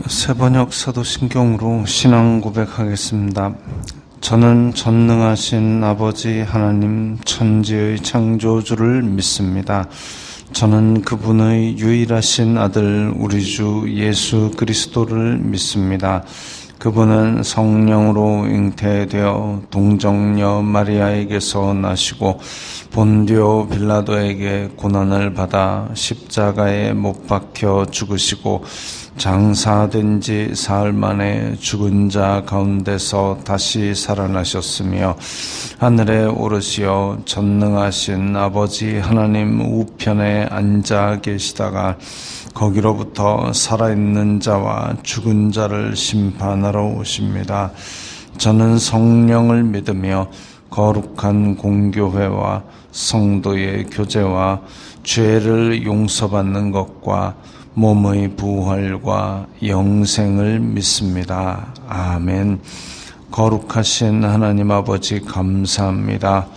새번역 사도신경으로 신앙 고백하겠습니다. 저는 전능하신 아버지 하나님 천지의 창조주를 믿습니다. 저는 그분의 유일하신 아들 우리 주 예수 그리스도를 믿습니다. 그분은 성령으로 잉태되어 동정녀 마리아에게서 나시고 본디오 빌라도에게 고난을 받아 십자가에 못 박혀 죽으시고 장사된 지 사흘 만에 죽은 자 가운데서 다시 살아나셨으며 하늘에 오르시어 전능하신 아버지 하나님 우편에 앉아 계시다가 거기로부터 살아있는 자와 죽은 자를 심판하러 오십니다. 저는 성령을 믿으며 거룩한 공교회와 성도의 교제와 죄를 용서받는 것과 몸의 부활과 영생을 믿습니다. 아멘. 거룩하신 하나님 아버지 감사합니다.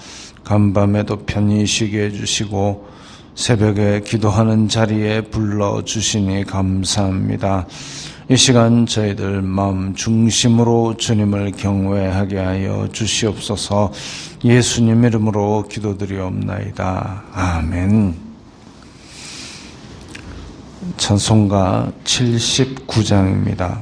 간밤에도 편히 쉬게 해주시고 새벽에 기도하는 자리에 불러주시니 감사합니다. 이 시간 저희들 마음 중심으로 주님을 경외하게 하여 주시옵소서. 예수님 이름으로 기도드리옵나이다. 아멘. 찬송가 79장입니다.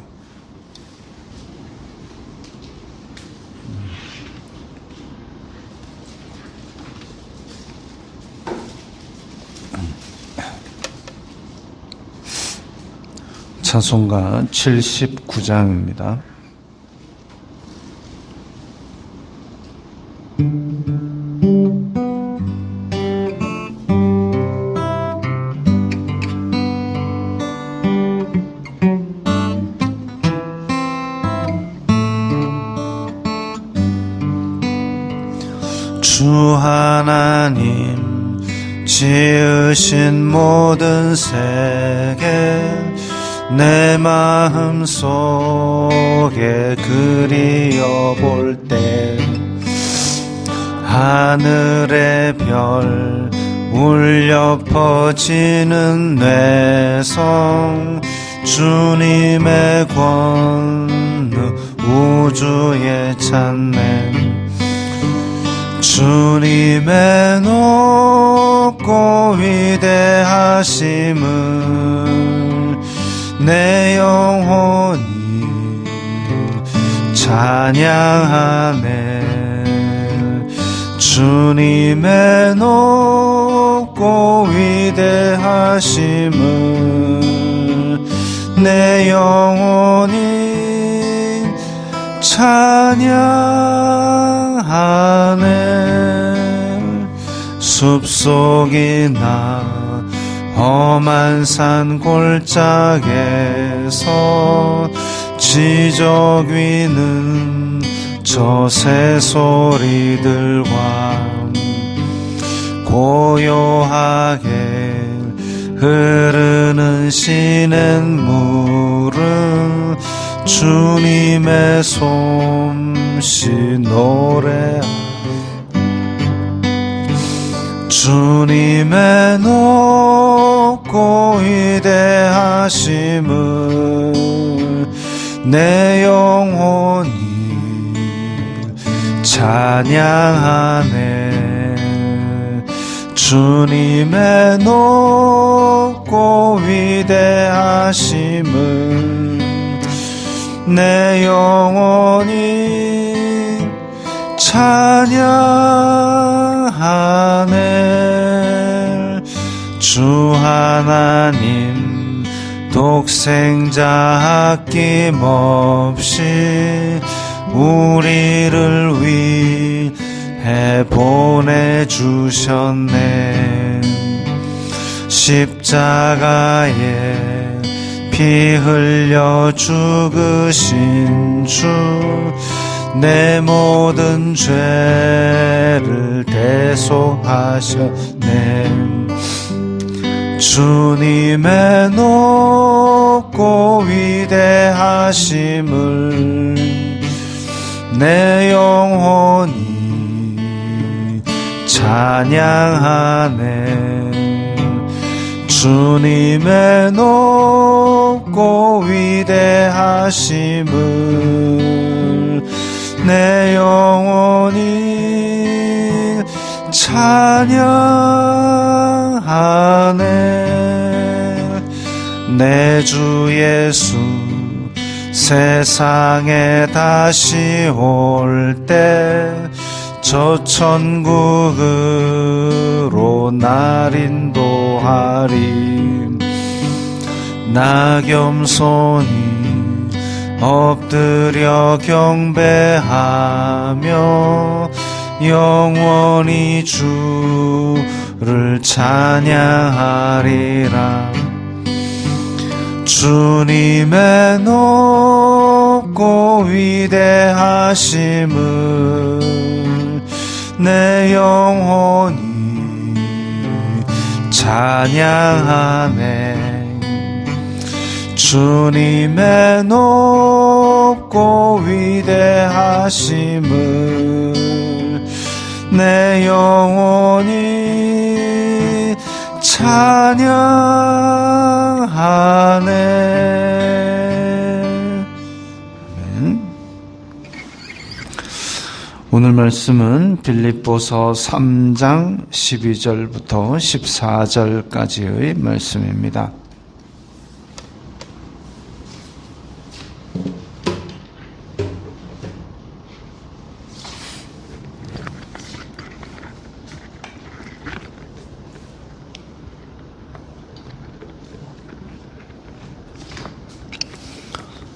찬송가 79장입니다. 주 하나님 지으신 모든 세계 내 마음 속에 그리어볼 때 하늘의 별 울려 퍼지는 뇌성 주님의 권능 우주에 찬네 주님의 높고 위대하심을 내 영혼이 찬양하네 주님의 높고 위대하심을 내 영혼이 찬양하네 숲속이나 험한 산 골짜기에서 지적 위는 저 새소리들과 고요하게 흐르는 시냇물은 주님의 솜씨 노래하네 주님의 높고 위대하심을 내 영혼이 찬양하네 주님의 높고 위대하심을 내 영혼이 찬양하네 주 하나님 독생자 아낌없이 우리를 위해 보내주셨네 십자가에 피 흘려 죽으신 주 내 모든 죄를 대속하셨네 주님의 높고 위대하심을 내 영혼이 찬양하네 주님의 높고 위대하심을 내 영혼이 찬양하네. 내 주 예수 세상에 다시 올 때 저 천국으로 날 인도하리. 나 겸손히 엎드려 경배하며 영원히 주를 찬양하리라. 주님의 높고 위대하심을 내 영혼이 찬양하네. 주님의 높고 위대하심을 내 영혼이 찬양하네. 오늘 말씀은 빌립보서 3장 12절부터 14절까지의 말씀입니다.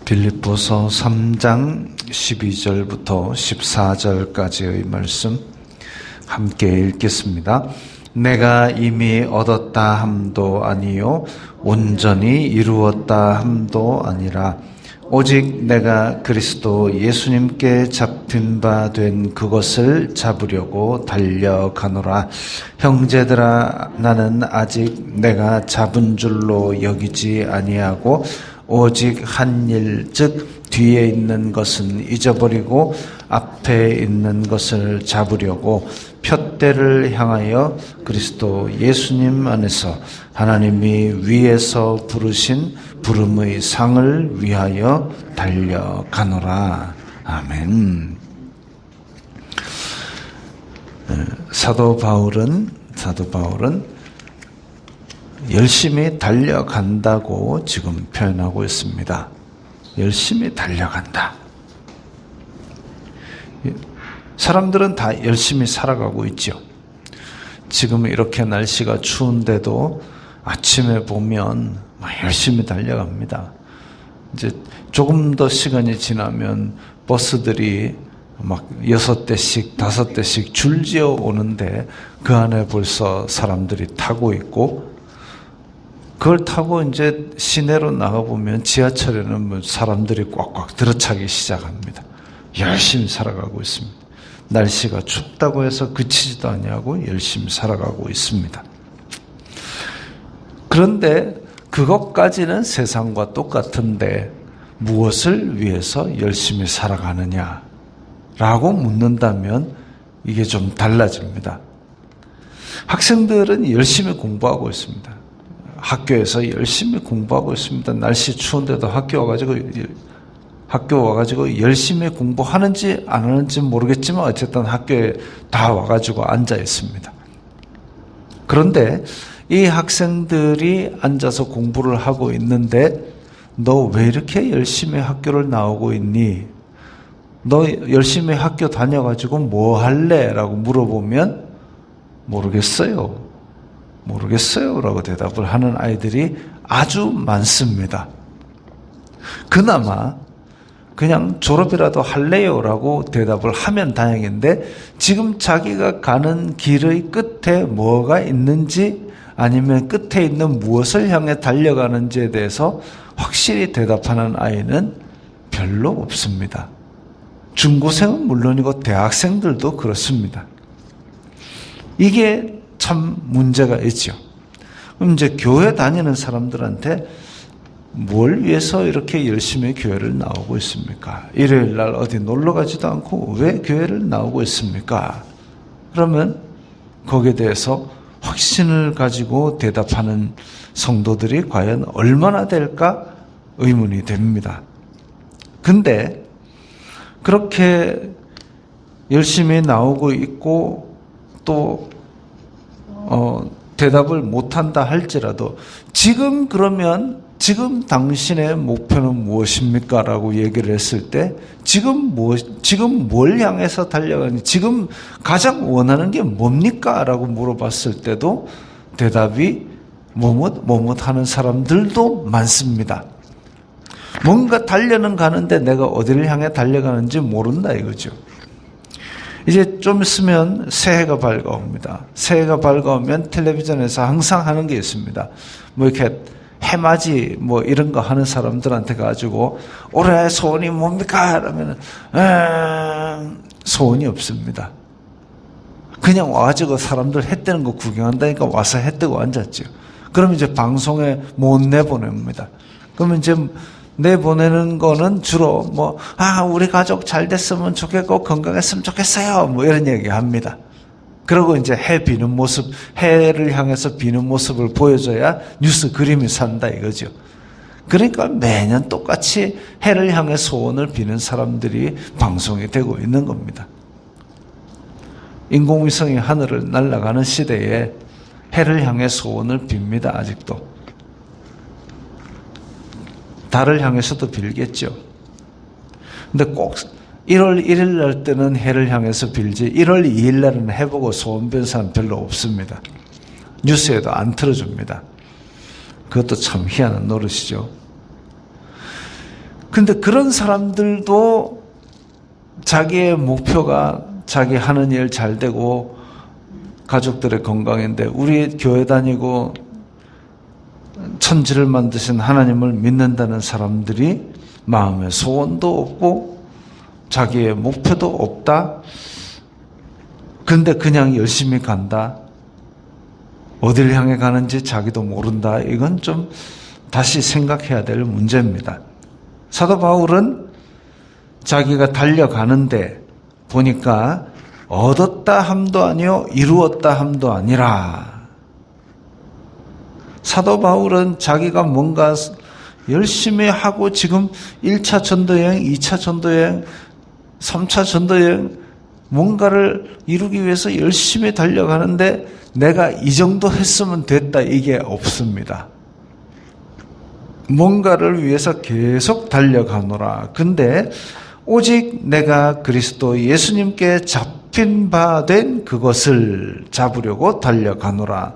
빌립보서 3장 12절부터 14절까지의 말씀 함께 읽겠습니다. 내가 이미 얻었다 함도 아니요 온전히 이루었다 함도 아니라 오직 내가 그리스도 예수님께 잡힌 바 된 그것을 잡으려고 달려가노라. 형제들아, 나는 아직 내가 잡은 줄로 여기지 아니하고 오직 한 일, 즉 뒤에 있는 것은 잊어버리고 앞에 있는 것을 잡으려고 푯대를 향하여 그리스도 예수님 안에서 하나님이 위에서 부르신 부름의 상을 위하여 달려가노라. 아멘. 사도 바울은 열심히 달려간다고 지금 표현하고 있습니다. 열심히 달려간다. 사람들은 다 열심히 살아가고 있죠. 지금 이렇게 날씨가 추운데도 아침에 보면 열심히 달려갑니다. 이제 조금 더 시간이 지나면 버스들이 막 6대씩 5대씩 줄지어 오는데 그 안에 벌써 사람들이 타고 있고, 그걸 타고 이제 시내로 나가보면 지하철에는 사람들이 꽉꽉 들어차기 시작합니다. 열심히 살아가고 있습니다. 날씨가 춥다고 해서 그치지도 아니하고 열심히 살아가고 있습니다. 그런데 그것까지는 세상과 똑같은데 무엇을 위해서 열심히 살아가느냐 라고 묻는다면 이게 좀 달라집니다. 학생들은 열심히 공부하고 있습니다. 학교에서 열심히 공부하고 있습니다. 날씨 추운데도 학교 와가지고 열심히 공부하는지 안 하는지 모르겠지만 어쨌든 학교에 다 와가지고 앉아 있습니다. 그런데 이 학생들이 앉아서 공부를 하고 있는데 너 왜 이렇게 열심히 학교를 나오고 있니? 너 열심히 학교 다녀가지고 뭐 할래? 라고 물어보면 모르겠어요 라고 대답을 하는 아이들이 아주 많습니다. 그나마 그냥 졸업이라도 할래요 라고 대답을 하면 다행인데, 지금 자기가 가는 길의 끝에 뭐가 있는지 아니면 끝에 있는 무엇을 향해 달려가는지에 대해서 확실히 대답하는 아이는 별로 없습니다. 중고생은 물론이고 대학생들도 그렇습니다. 이게 참 문제가 있죠. 그럼 이제 교회 다니는 사람들한테 뭘 위해서 이렇게 열심히 교회를 나오고 있습니까? 일요일 날 어디 놀러 가지도 않고 왜 교회를 나오고 있습니까? 그러면 거기에 대해서 확신을 가지고 대답하는 성도들이 과연 얼마나 될까 의문이 됩니다. 근데 그렇게 열심히 나오고 있고 또 대답을 못한다 할지라도 지금 그러면 지금 당신의 목표는 무엇입니까? 라고 얘기를 했을 때 지금 뭘 향해서 달려가니 지금 가장 원하는 게 뭡니까? 라고 물어봤을 때도 대답이 뭐뭇 하는 사람들도 많습니다. 뭔가 달려는 가는데 내가 어디를 향해 달려가는지 모른다 이거죠. 이제 좀 있으면 새해가 밝아옵니다. 새해가 밝아오면 텔레비전에서 항상 하는 게 있습니다. 뭐 이렇게 해맞이 뭐 이런 거 하는 사람들한테 가지고 올해 소원이 뭡니까? 그러면 소원이 없습니다. 그냥 와가지고 사람들 해 뜨는 거 구경한다니까 와서 해 뜨고 앉았죠. 그러면 이제 방송에 못 내보냅니다. 그러면 이제 내보내는 거는 주로 우리 가족 잘 됐으면 좋겠고 건강했으면 좋겠어요. 뭐 이런 얘기 합니다. 그리고 이제 해 비는 모습, 해를 향해서 비는 모습을 보여줘야 뉴스 그림이 산다 이거죠. 그러니까 매년 똑같이 해를 향해 소원을 비는 사람들이 방송이 되고 있는 겁니다. 인공위성이 하늘을 날아가는 시대에 해를 향해 소원을 빕니다. 아직도. 달을 향해서도 빌겠죠. 근데 꼭 1월 1일 날 때는 해를 향해서 빌지 1월 2일 날은 해보고 소원 빈 사람 별로 없습니다. 뉴스에도 안 틀어줍니다. 그것도 참 희한한 노릇이죠. 근데 그런 사람들도 자기의 목표가 자기 하는 일 잘 되고 가족들의 건강인데 우리 교회 다니고 천지를 만드신 하나님을 믿는다는 사람들이 마음에 소원도 없고 자기의 목표도 없다. 근데 그냥 열심히 간다. 어딜 향해 가는지 자기도 모른다. 이건 좀 다시 생각해야 될 문제입니다. 사도 바울은 자기가 달려가는데 보니까 얻었다 함도 아니요 이루었다 함도 아니라. 사도 바울은 자기가 뭔가 열심히 하고 지금 1차 전도여행, 2차 전도여행, 3차 전도여행 뭔가를 이루기 위해서 열심히 달려가는데 내가 이 정도 했으면 됐다 이게 없습니다. 뭔가를 위해서 계속 달려가노라. 근데 오직 내가 그리스도 예수님께 잡힌 바 된 그것을 잡으려고 달려가노라.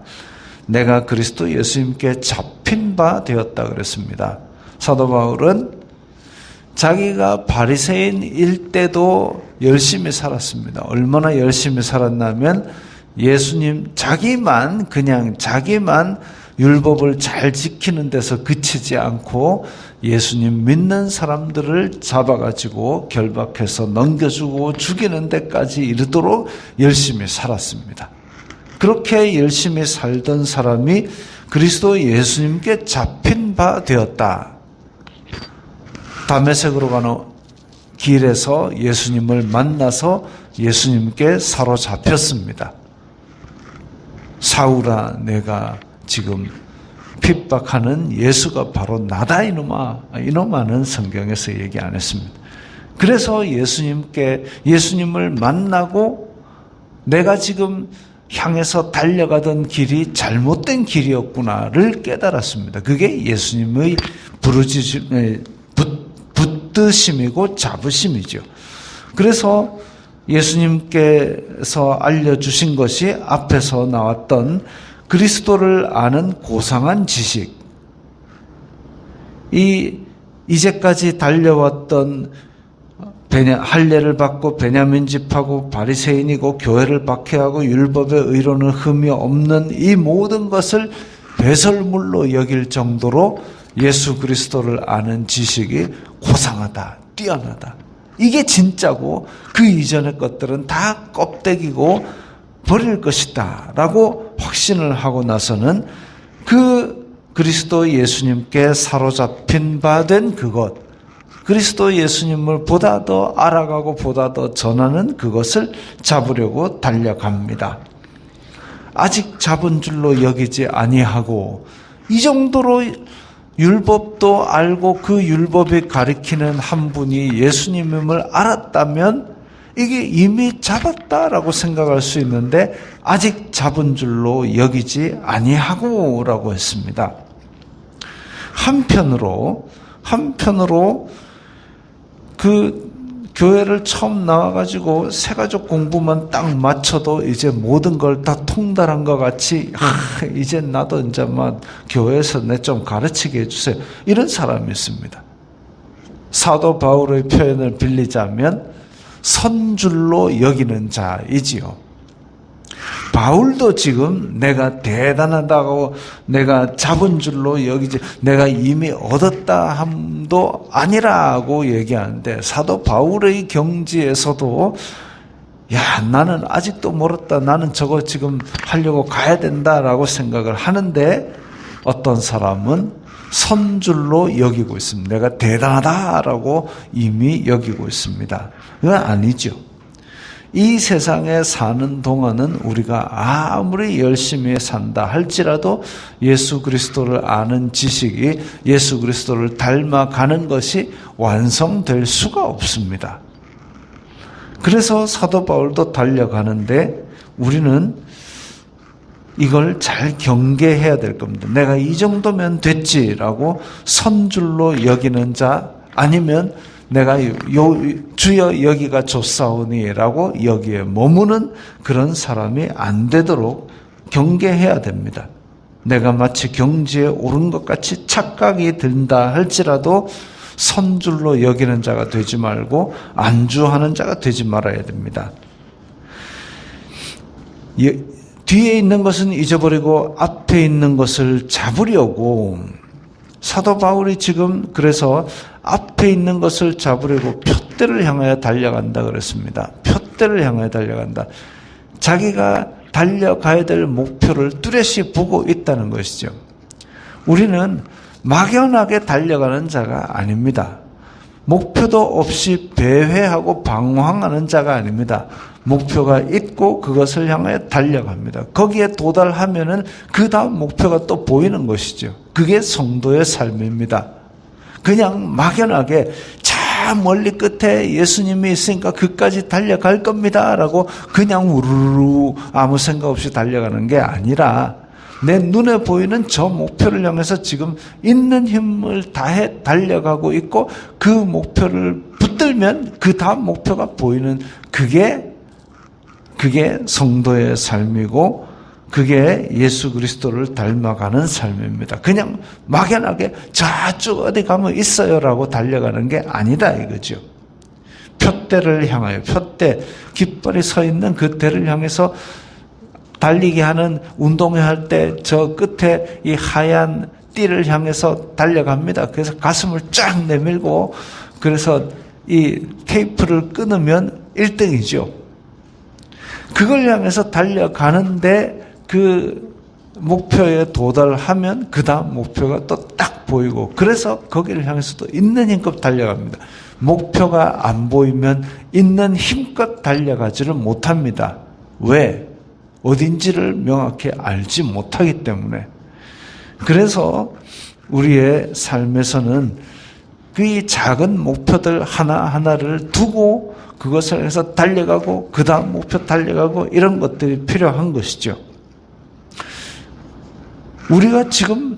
내가 그리스도 예수님께 잡힌 바 되었다 그랬습니다. 사도 바울은 자기가 바리새인일 때도 열심히 살았습니다. 얼마나 열심히 살았냐면 예수님 자기만 율법을 잘 지키는 데서 그치지 않고 예수님 믿는 사람들을 잡아가지고 결박해서 넘겨주고 죽이는 데까지 이르도록 열심히 살았습니다. 그렇게 열심히 살던 사람이 그리스도 예수님께 잡힌 바 되었다. 다메섹으로 가는 길에서 예수님을 만나서 예수님께 사로잡혔습니다. 사울아, 내가 지금 핍박하는 예수가 바로 나다 이놈아는 성경에서 얘기 안 했습니다. 그래서 예수님을 만나고 내가 지금 향해서 달려가던 길이 잘못된 길이었구나를 깨달았습니다. 그게 예수님의 붙드심이고 잡으심이죠. 그래서 예수님께서 알려주신 것이 앞에서 나왔던 그리스도를 아는 고상한 지식, 이제까지 달려왔던 할례를 받고 베냐민 집하고 바리새인이고 교회를 박해하고 율법의 의로는 흠이 없는 이 모든 것을 배설물로 여길 정도로 예수 그리스도를 아는 지식이 고상하다, 뛰어나다. 이게 진짜고 그 이전의 것들은 다 껍데기고 버릴 것이다 라고 확신을 하고 나서는 그 그리스도 예수님께 사로잡힌 바 된 그것, 그리스도 예수님을 보다 더 알아가고 보다 더 전하는 그것을 잡으려고 달려갑니다. 아직 잡은 줄로 여기지 아니하고, 이 정도로 율법도 알고 그 율법이 가리키는 한 분이 예수님임을 알았다면 이게 이미 잡았다라고 생각할 수 있는데 아직 잡은 줄로 여기지 아니하고 라고 했습니다. 한편으로 그 교회를 처음 나와가지고 새가족 공부만 딱 마쳐도 이제 모든 걸 다 통달한 것 같이 이제 나도 이제 막 교회에서 내 좀 가르치게 해주세요. 이런 사람이 있습니다. 사도 바울의 표현을 빌리자면 선줄로 여기는 자이지요. 바울도 지금 내가 대단하다고 내가 잡은 줄로 여기지 내가 이미 얻었다 함도 아니라고 얘기하는데 사도 바울의 경지에서도 야 나는 아직도 멀었다 나는 저거 지금 하려고 가야 된다라고 생각을 하는데 어떤 사람은 선줄로 여기고 있습니다. 내가 대단하다라고 이미 여기고 있습니다. 그건 아니죠. 이 세상에 사는 동안은 우리가 아무리 열심히 산다 할지라도 예수 그리스도를 아는 지식이 예수 그리스도를 닮아가는 것이 완성될 수가 없습니다. 그래서 사도 바울도 달려가는데 우리는 이걸 잘 경계해야 될 겁니다. 내가 이 정도면 됐지라고 선줄로 여기는 자 아니면 내가 주여 여기가 좋사오니라고 여기에 머무는 그런 사람이 안 되도록 경계해야 됩니다. 내가 마치 경지에 오른 것 같이 착각이 든다 할지라도 선줄로 여기는 자가 되지 말고 안주하는 자가 되지 말아야 됩니다. 뒤에 있는 것은 잊어버리고 앞에 있는 것을 잡으려고 사도 바울이 지금 그래서 앞에 있는 것을 잡으려고 푯대를 향하여 달려간다 그랬습니다. 푯대를 향하여 달려간다. 자기가 달려가야 될 목표를 뚜렷이 보고 있다는 것이죠. 우리는 막연하게 달려가는 자가 아닙니다. 목표도 없이 배회하고 방황하는 자가 아닙니다. 목표가 있고 그것을 향하여 달려갑니다. 거기에 도달하면은 그 다음 목표가 또 보이는 것이죠. 그게 성도의 삶입니다. 그냥 막연하게 저 멀리 끝에 예수님이 있으니까 그까지 달려갈 겁니다 라고 그냥 우르르 아무 생각 없이 달려가는 게 아니라 내 눈에 보이는 저 목표를 향해서 지금 있는 힘을 다해 달려가고 있고 그 목표를 붙들면 그 다음 목표가 보이는 그게 성도의 삶이고 그게 예수 그리스도를 닮아가는 삶입니다. 그냥 막연하게 저쪽 어디 가면 있어요라고 달려가는 게 아니다 이거죠. 푯대를 향하여 푯대 깃발이 서 있는 그 대를 향해서 달리기 하는 운동회 할 때 저 끝에 이 하얀 띠를 향해서 달려갑니다. 그래서 가슴을 쫙 내밀고 그래서 이 테이프를 끊으면 1등이죠. 그걸 향해서 달려가는데 그 목표에 도달하면 그 다음 목표가 또 딱 보이고 그래서 거기를 향해서도 있는 힘껏 달려갑니다. 목표가 안 보이면 있는 힘껏 달려가지를 못합니다. 왜? 어딘지를 명확히 알지 못하기 때문에. 그래서 우리의 삶에서는 그 작은 목표들 하나하나를 두고 그것을 해서 달려가고 그 다음 목표 달려가고 이런 것들이 필요한 것이죠. 우리가 지금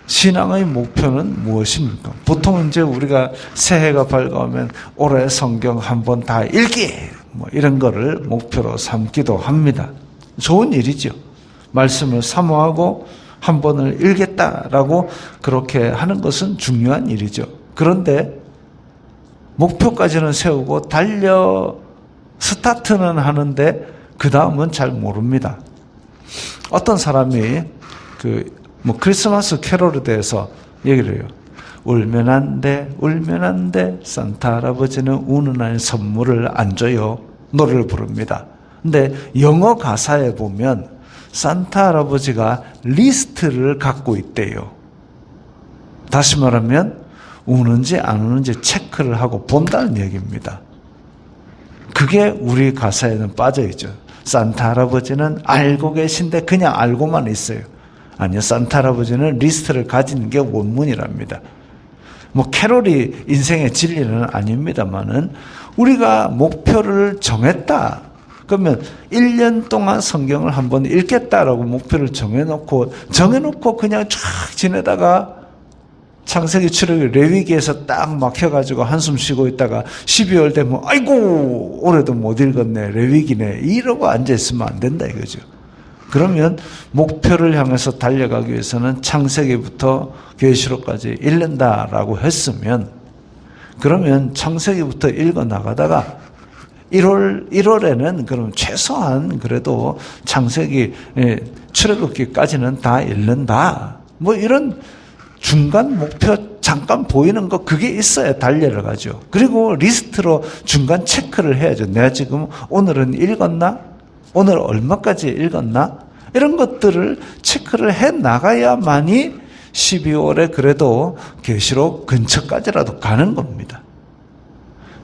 신앙의 목표는 무엇입니까? 보통 이제 우리가 새해가 밝아오면 올해 성경 한번 다 읽기 이런 거를 목표로 삼기도 합니다. 좋은 일이죠. 말씀을 사모하고 한 번을 읽겠다라고 그렇게 하는 것은 중요한 일이죠. 그런데 목표까지는 세우고 스타트는 하는데 그 다음은 잘 모릅니다. 어떤 사람이 크리스마스 캐롤에 대해서 얘기를 해요. 울면 안 돼, 산타 할아버지는 우는 날 선물을 안 줘요. 노래를 부릅니다. 근데 영어 가사에 보면 산타 할아버지가 리스트를 갖고 있대요. 다시 말하면 우는지 안 우는지 체크를 하고 본다는 얘기입니다. 그게 우리 가사에는 빠져 있죠. 산타 할아버지는 알고 계신데 그냥 알고만 있어요. 아니요, 산타 할아버지는 리스트를 가지는 게 원문이랍니다. 캐롤이 인생의 진리는 아닙니다만은 우리가 목표를 정했다. 그러면 1년 동안 성경을 한번 읽겠다라고 목표를 정해놓고 그냥 쫙 지내다가 창세기, 출애굽기, 레위기에서 딱 막혀가지고 한숨 쉬고 있다가 12월 되면 아이고 올해도 못 읽었네, 레위기네, 이러고 앉아있으면 안 된다 이거죠. 그러면 목표를 향해서 달려가기 위해서는 창세기부터 계시록까지 읽는다라고 했으면, 그러면 창세기부터 읽어 나가다가 1월에는 그럼 최소한 그래도 창세기, 출애굽기까지는 다 읽는다. 이런 중간 목표 잠깐 보이는 거, 그게 있어야 달려가죠. 그리고 리스트로 중간 체크를 해야죠. 내가 지금 오늘은 읽었나? 오늘 얼마까지 읽었나? 이런 것들을 체크를 해 나가야만이 12월에 그래도 계시록 근처까지라도 가는 겁니다.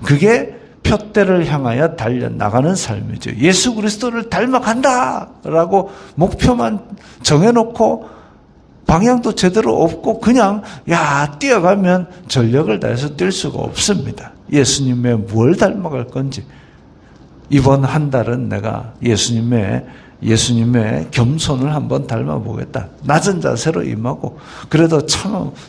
그게 표대를 향하여 달려나가는 삶이죠. 예수 그리스도를 닮아간다라고 목표만 정해놓고 방향도 제대로 없고 그냥 뛰어가면 전력을 다해서 뛸 수가 없습니다. 예수님의 뭘 닮아갈 건지, 이번 한 달은 내가 예수님의 겸손을 한번 닮아보겠다. 낮은 자세로 임하고 그래도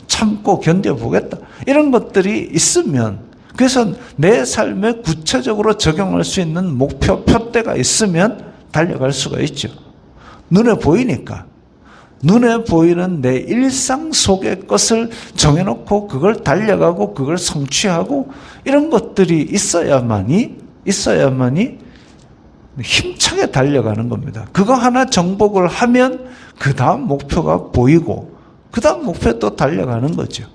참고 견뎌보겠다. 이런 것들이 있으면, 그래서 내 삶에 구체적으로 적용할 수 있는 목표, 표대가 있으면 달려갈 수가 있죠. 눈에 보이니까. 눈에 보이는 내 일상 속의 것을 정해놓고 그걸 달려가고 그걸 성취하고 이런 것들이 있어야만이 힘차게 달려가는 겁니다. 그거 하나 정복을 하면 그 다음 목표가 보이고 그 다음 목표에 또 달려가는 거죠.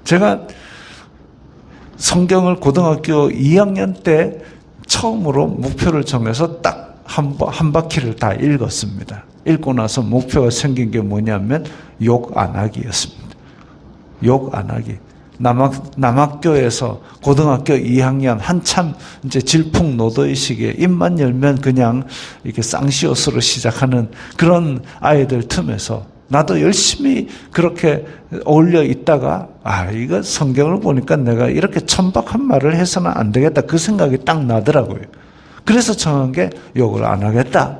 제가 성경을 고등학교 2학년 때 처음으로 목표를 정해서 딱 한 바퀴를 다 읽었습니다. 읽고 나서 목표가 생긴 게 뭐냐면 욕 안 하기였습니다. 욕 안 하기. 남학교에서 고등학교 2학년 한참 이제 질풍노도의 시기에 입만 열면 그냥 이렇게 쌍시옷으로 시작하는 그런 아이들 틈에서 나도 열심히 그렇게 어울려 있다가 이거 성경을 보니까 내가 이렇게 천박한 말을 해서는 안 되겠다, 그 생각이 딱 나더라고요. 그래서 정한 게 욕을 안 하겠다.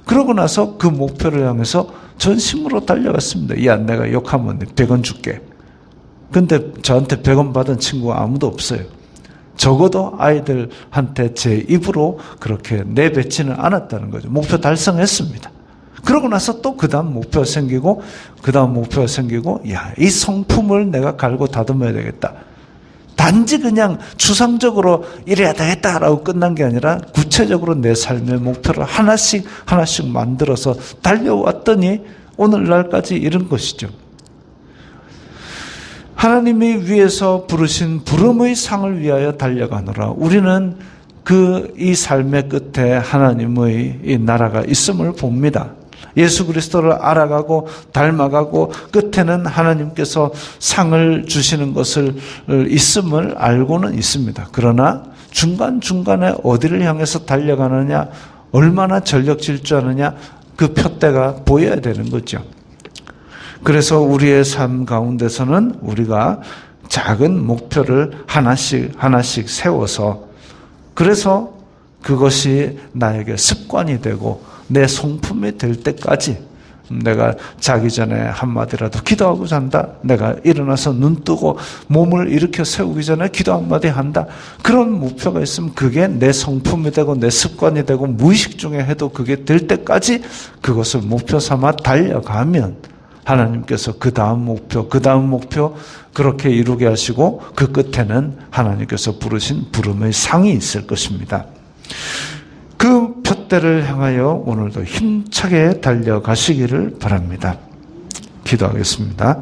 그러고 나서 그 목표를 향해서 전심으로 달려갔습니다. 내가 욕하면 100원 줄게. 근데 저한테 100원 받은 친구가 아무도 없어요. 적어도 아이들한테 제 입으로 그렇게 내뱉지는 않았다는 거죠. 목표 달성했습니다. 그러고 나서 또 그 다음 목표가 생기고 이 성품을 내가 갈고 다듬어야 되겠다. 단지 그냥 추상적으로 이래야 되겠다라고 끝난 게 아니라 구체적으로 내 삶의 목표를 하나씩 만들어서 달려왔더니 오늘날까지 이런 것이죠. 하나님이 위에서 부르신 부름의 상을 위하여 달려가노라. 우리는 이 삶의 끝에 하나님의 이 나라가 있음을 봅니다. 예수 그리스도를 알아가고 닮아가고 끝에는 하나님께서 상을 주시는 것을 있음을 알고는 있습니다. 그러나 중간중간에 어디를 향해서 달려가느냐, 얼마나 전력 질주하느냐, 그 표대가 보여야 되는 거죠. 그래서 우리의 삶 가운데서는 우리가 작은 목표를 하나씩 세워서, 그래서 그것이 나에게 습관이 되고 내 성품이 될 때까지, 내가 자기 전에 한마디라도 기도하고 잔다, 내가 일어나서 눈 뜨고 몸을 일으켜 세우기 전에 기도 한마디 한다, 그런 목표가 있으면 그게 내 성품이 되고 내 습관이 되고 무의식 중에 해도 그게 될 때까지 그것을 목표 삼아 달려가면 하나님께서 그 다음 목표 그렇게 이루게 하시고 그 끝에는 하나님께서 부르신 부름의 상이 있을 것입니다. 그 표대를 향하여 오늘도 힘차게 달려가시기를 바랍니다. 기도하겠습니다.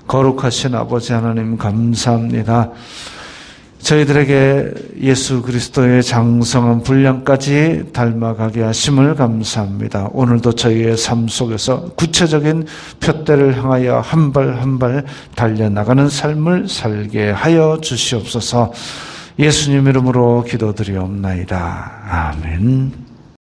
거룩하신 아버지 하나님, 감사합니다. 저희들에게 예수 그리스도의 장성한 분량까지 닮아가게 하심을 감사합니다. 오늘도 저희의 삶 속에서 구체적인 표대를 향하여 한 발 한 발 달려나가는 삶을 살게 하여 주시옵소서. 예수님 이름으로 기도드리옵나이다. 아멘.